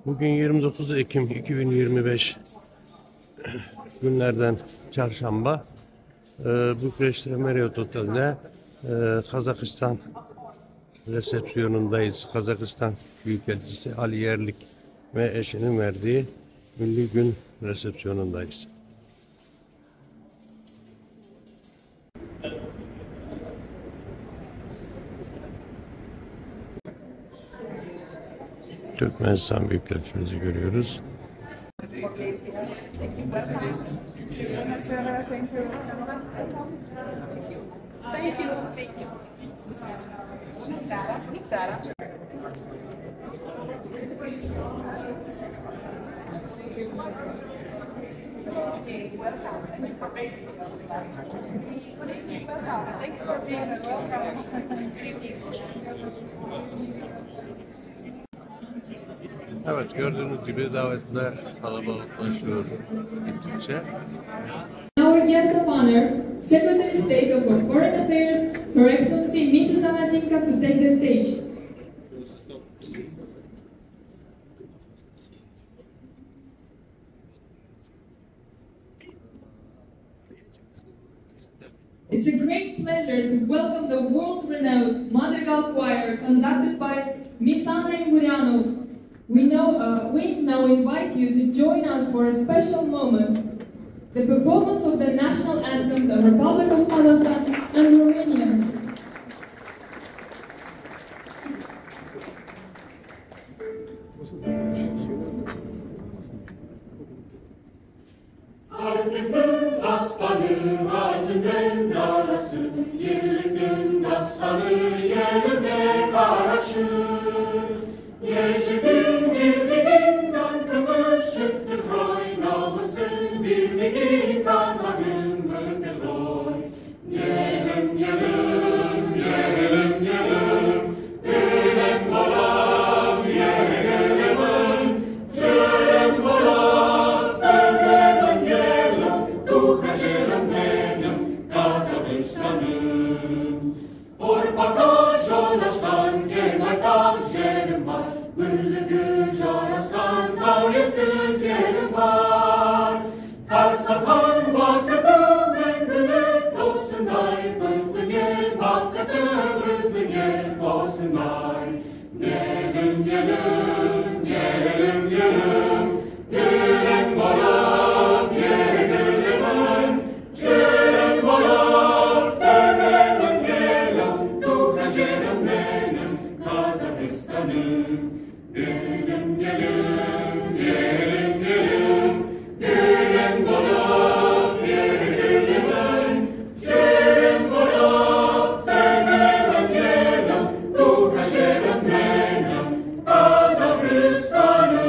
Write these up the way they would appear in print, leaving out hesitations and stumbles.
Bugün 29 Ekim 2025 günlerden çarşamba. Bükreş'te Marriott Otel'de Kazakistan resepsiyonundayız. Kazakistan Büyükelçisi Yerlik ve eşinin verdiği Milli Gün resepsiyonundayız. Türkmenistan Büyükelçimizi görüyoruz. Evet, gördüğünüz gibi davetler kalabalıklaşıyor gittikçe. Our guest of honor, Secretary of State of Foreign Affairs, Her Excellency Mrs. Anatinka, to take the stage. It's a great pleasure to welcome the world-renowned Madrigal Choir conducted by Miss Anna Ingurianov. We now invite you to join us for a special moment, the performance of the national anthem of the Republic of Kazakhstan and Romania. Ardından aslanı, ardından dalası, Yerlik'in aslanı, yerine karşı. Yeşilin bir bilin, dankımız çıktı roy, namusun bir bilin, kazanın mırdı roy. Yelim, yelim, yelim, yelim, yelim bolam, yelim, yelim bolam, yelim, yelim, duhacırım benim, Kazakistan'ım. Orpaka jolaşkan, gelmaytan yerim var, Güllü jolaşkan, kavyasız yerim var. Karsakan vakıdım, en gülük olsunay, bızdı gel, vakıdım, bızdı gel, olsunay. Yelim, yelim, yelim, yelim, yelim bolam, yelim, yelim bolam, yelim, yelim, duhacırım benim, Kazakistan'ım. Yelim, yelim, yelim, yelim, yelim bolam, yelim, yelim bolam, yelim, yelim, duhacırım benim, Kazakistan'ım.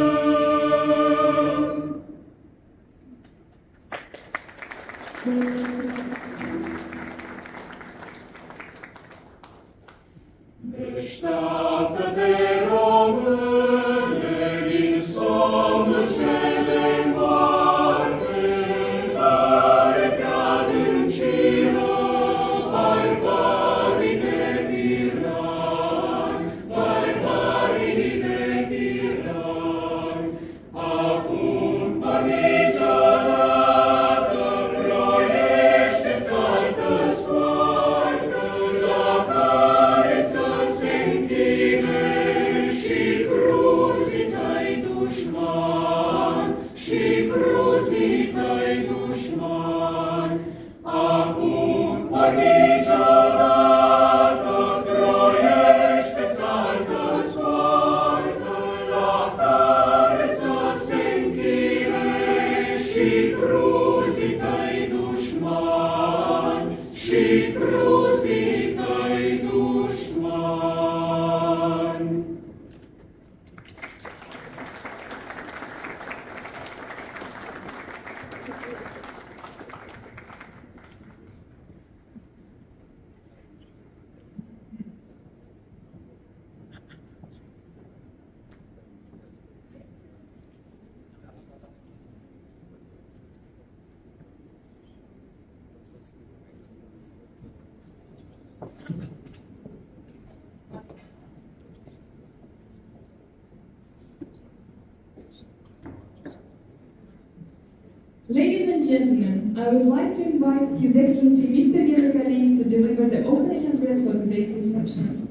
and gentlemen, I would like to invite His Excellency Mr. Yerlik to deliver the opening address for today's reception.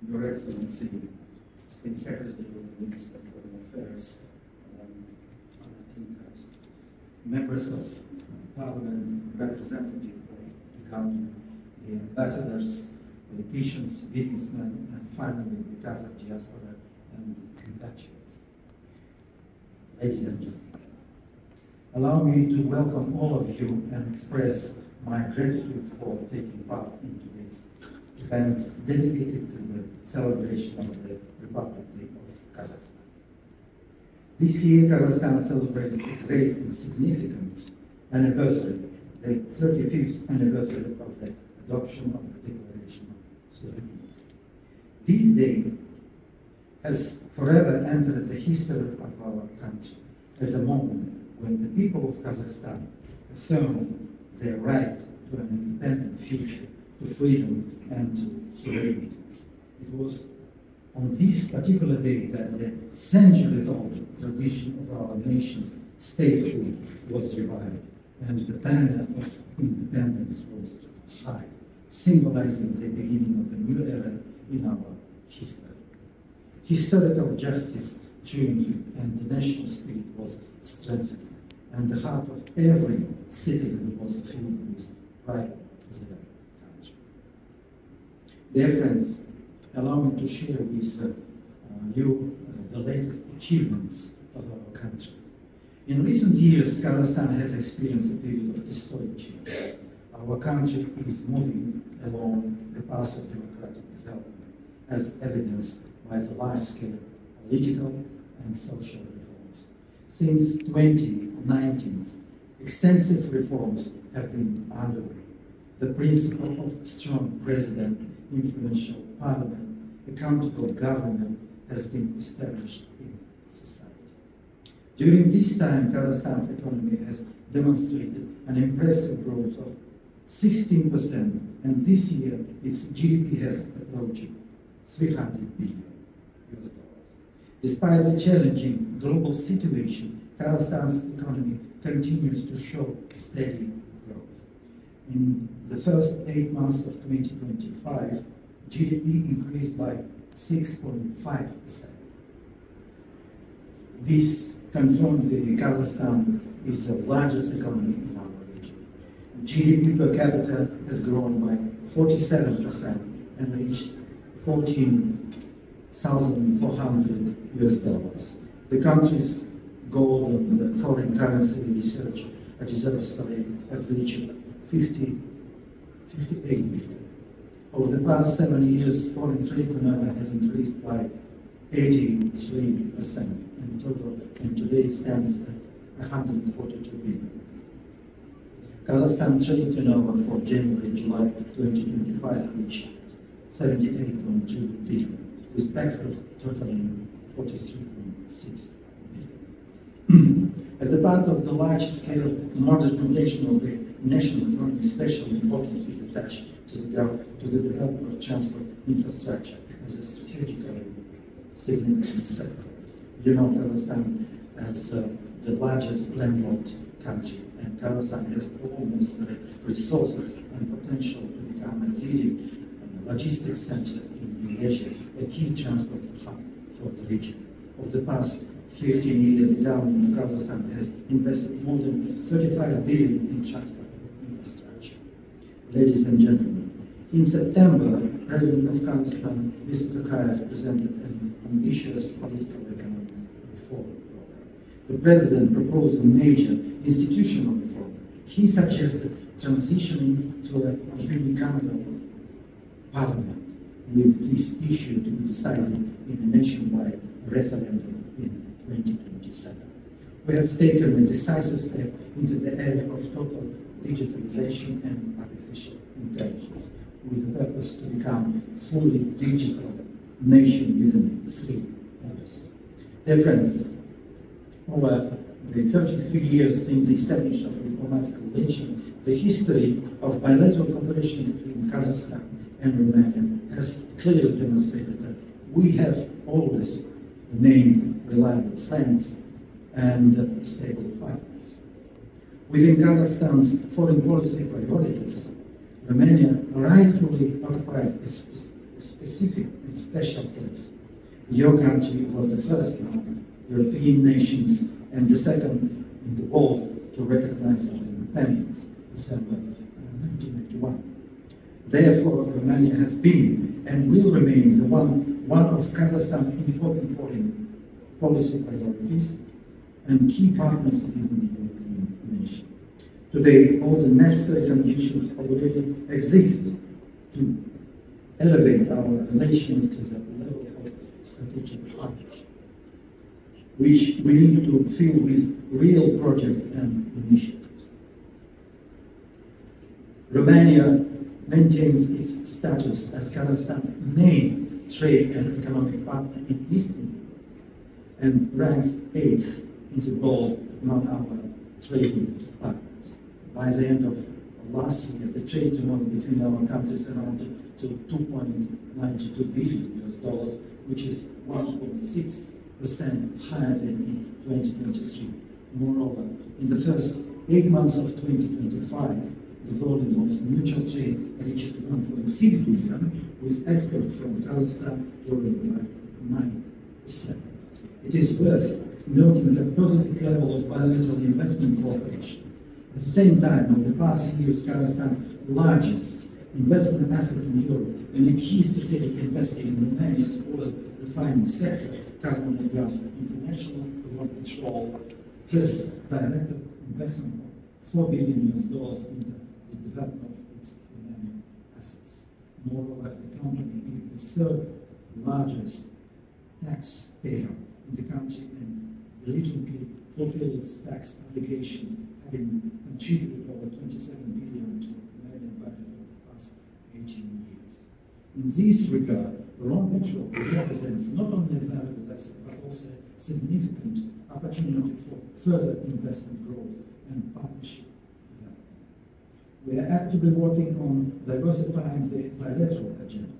Your Excellency, State Secretary of the Ministry of Foreign Affairs, members of Parliament, representatives of the country, the ambassadors, politicians, businessmen, and finally the Kazakh diaspora and compatriots. Ladies and gentlemen, allow me to welcome all of you and express my gratitude for taking part in today's event dedicated to the celebration of the Republic Day of Kazakhstan. This year, Kazakhstan celebrates a great and significant anniversary, the 35th anniversary of the adoption of the Declaration of Sovereignty. This day has forever entered the history of our country as a moment when the people of Kazakhstan affirmed their right to an independent future, to freedom and to sovereignty. It was on this particular day that the century-old tradition of our nation's statehood was revived, and the banner of independence was high, symbolizing the beginning of a new era in our history. Historical justice triumphed, and the national spirit was strengthened, and the heart of every citizen was filled with pride to their country. Dear friends, allow me to share with you the latest achievements of our country. In recent years, Kazakhstan has experienced a period of historic change. Our country is moving along the path of democratic development, as evidenced by the large-scale political and social reforms. Since 2019, extensive reforms have been underway. The principle of strong president, influential parliament, accountable government has been established in society. During this time, Kazakhstan's economy has demonstrated an impressive growth of 16%, and this year its GDP has approached $300 billion. Despite the challenging global situation, Kazakhstan's economy continues to show steady growth. In the first 8 months of 2025, GDP increased by 6.5%. This confirms that Kazakhstan is the largest economy in our region. GDP per capita has grown by 47% and reached $14,400. The country's gold and foreign currency research reserves have reached 58 billion. Over the past 7 years, foreign trade turnover has increased by 83% in total, and today it stands at 142 billion. Kazakhstan trade turnover for January-July 2025 reached 78.2 billion, with export totaling 43.6 billion. As a part of the large-scale modernization of the national economy, special importance is attached to the development of transport infrastructure as a strategically significant sector. You know, Kazakhstan as the largest landlocked country, and Kazakhstan has all necessary resources and potential to become a leading logistics center in Asia, a key transport hub for the region. Over the past 15 years, the government of Kazakhstan has invested more than 35 billion in transport infrastructure. Ladies and gentlemen, in September, President of Kazakhstan, Mr. Tokayev, presented an ambitious political economic reform program. The President proposed a major institutional reform. He suggested transitioning to a unicameral parliament, with this issue to be decided in a nationwide referendum in 2027. We have taken a decisive step into the area of total digitalization and artificial intelligence, with the purpose to become fully digital nation within 3 years. Dear friends, over the 33 years since the establishment of diplomatic relations, the history of bilateral cooperation between Kazakhstan and Romania has clearly demonstrated that we have always remained reliable friends and stable partners. Within Kazakhstan's foreign policy priorities, Romania rightfully occupies a specific and special place. Your country was the first among European nations and the second in the world to recognize our independence, December 1991. Therefore, Romania has been and will remain one of Kazakhstan's important foreign policy priorities and key partners within the European nation. Today, all the necessary conditions already exist to elevate our relations to the level of strategic partnership, which we need to fill with real projects and initiatives. Romania maintains its status as Kazakhstan's main trade and economic partner in Eastern Europe and ranks 8th in the world among our trading partners. By the end of last year, the trade turnover between our countries amounted to $2.92 billion, which is 1.6% higher than in 2023. Moreover, in the first 8 months of 2025, the volume of mutual trade reached 1.6 billion, with exports from Kazakhstan growing by 9%. It is worth noting the positive level of bilateral investment cooperation. At the same time, over the past years, Kazakhstan's largest investment asset in Europe and a key strategic investor in Romania's oil refining sector, Kazakh Gas International, Control, has directed investment of $4 billion into the development of its Romanian assets. Moreover, the company is the third largest taxpayer in the country and diligently fulfilled its tax obligations, having contributed over 27 billion to the Romanian budget over the past 18 years. In this regard, Rompetrol represents not only a valuable asset, but also a significant opportunity for further investment growth and partnership. We are actively working on diversifying the bilateral agenda.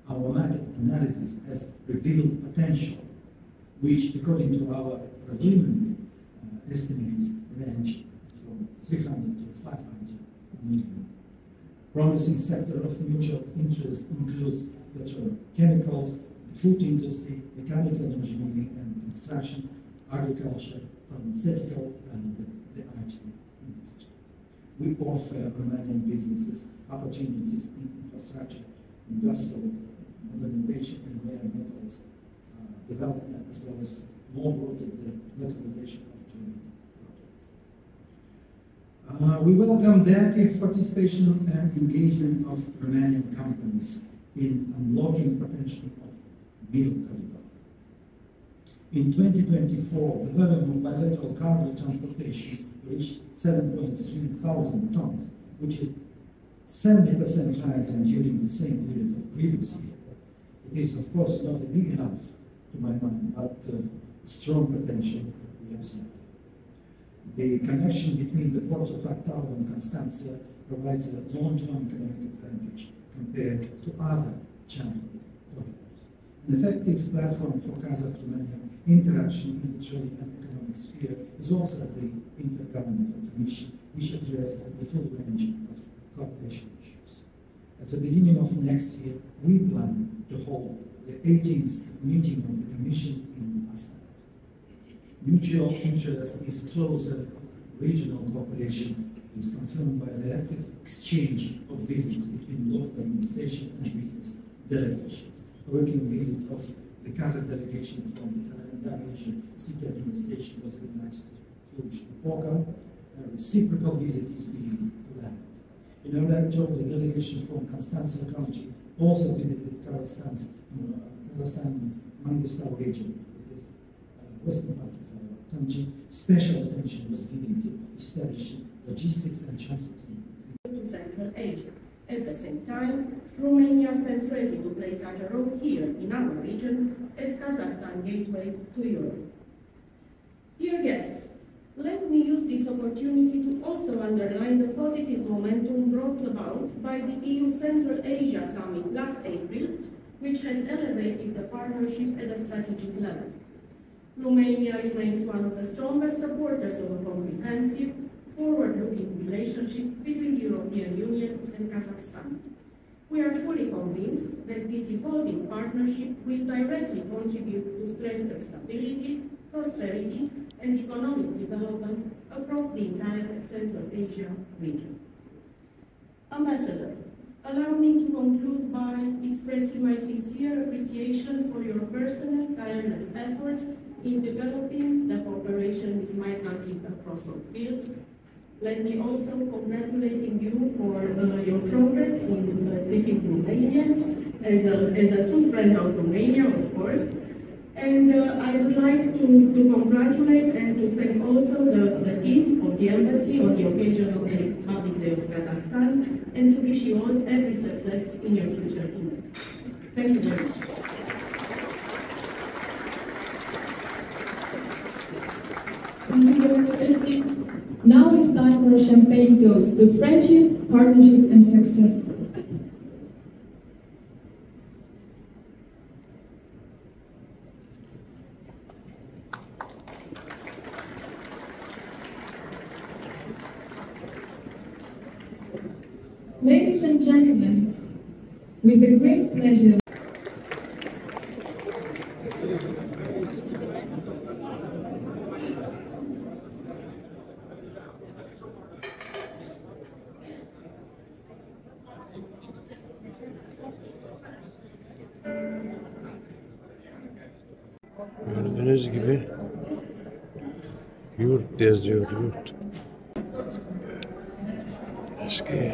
Our market analysis has revealed potential, which, according to our preliminary estimates, range from 300 to 500 million. Promising sector of mutual interest includes petrochemicals, the food industry, mechanical engineering and construction, agriculture, pharmaceutical, and the IT industry. We offer Romanian businesses opportunities in infrastructure, industrial modernization, and rare metals development, as well as more broadly the localization of joint projects. We welcome the active participation and engagement of Romanian companies in unlocking potential of Middle Corridor. In 2024, the volume of bilateral cargo transportation reached 7.3 thousand tons, which is 70% higher than during the same period of previous year. It is, of course, not big enough to my mind, but strong potential we observe. The connection between the ports of Actau and Constanța provides a long-term economic advantage compared to other transport corridors. An effective platform for Kazakh-Romanian interaction in the trade and economic sphere is also the Intergovernmental Commission, which addresses the full range of cooperation issues. At the beginning of next year, we plan to hold the 18th meeting of the Commission in Astana. Mutual interest is closer regional cooperation is confirmed by the active exchange of visits between local administration and business delegations. A working visit of the Kazakh delegation from the Karagandan region city administration was organized to Balkan. A reciprocal visit is being planned. In early October, the delegation from Constanța County also visited Kazakhstan's Mangistau region, western part of our country. Special attention was given to establishing logistics and transport to Central Asia. At the same time, Romania stands ready to play such a role here in our region as Kazakhstan gateway to Europe. Dear guests, let me use this opportunity to also underline the positive momentum brought about by the EU Central Asia Summit last April, which has elevated the partnership at a strategic level. Romania remains one of the strongest supporters of a comprehensive, forward-looking relationship between the European Union and Kazakhstan. We are fully convinced that this evolving partnership will directly contribute to strengthen stability, prosperity, and economic development across the entire Central Asia region. Ambassador, allow me to conclude by expressing my sincere appreciation for your personal tireless efforts in developing the cooperation with migrants across all fields. Let me also congratulate you for your progress in speaking Romanian as a true friend of Romania, of course. And I would like to congratulate and to thank also the team of the embassy on the occasion of the Republic Day of Kazakhstan, and to wish you all every success in your future. Thank you very much. Thank you, Your Excellency. Now it's time for a champagne toast to friendship, partnership, and success. Ladies and gentlemen, with a great pleasure. Gördüğünüz gibi yurt yazıyor, yurt. Eski.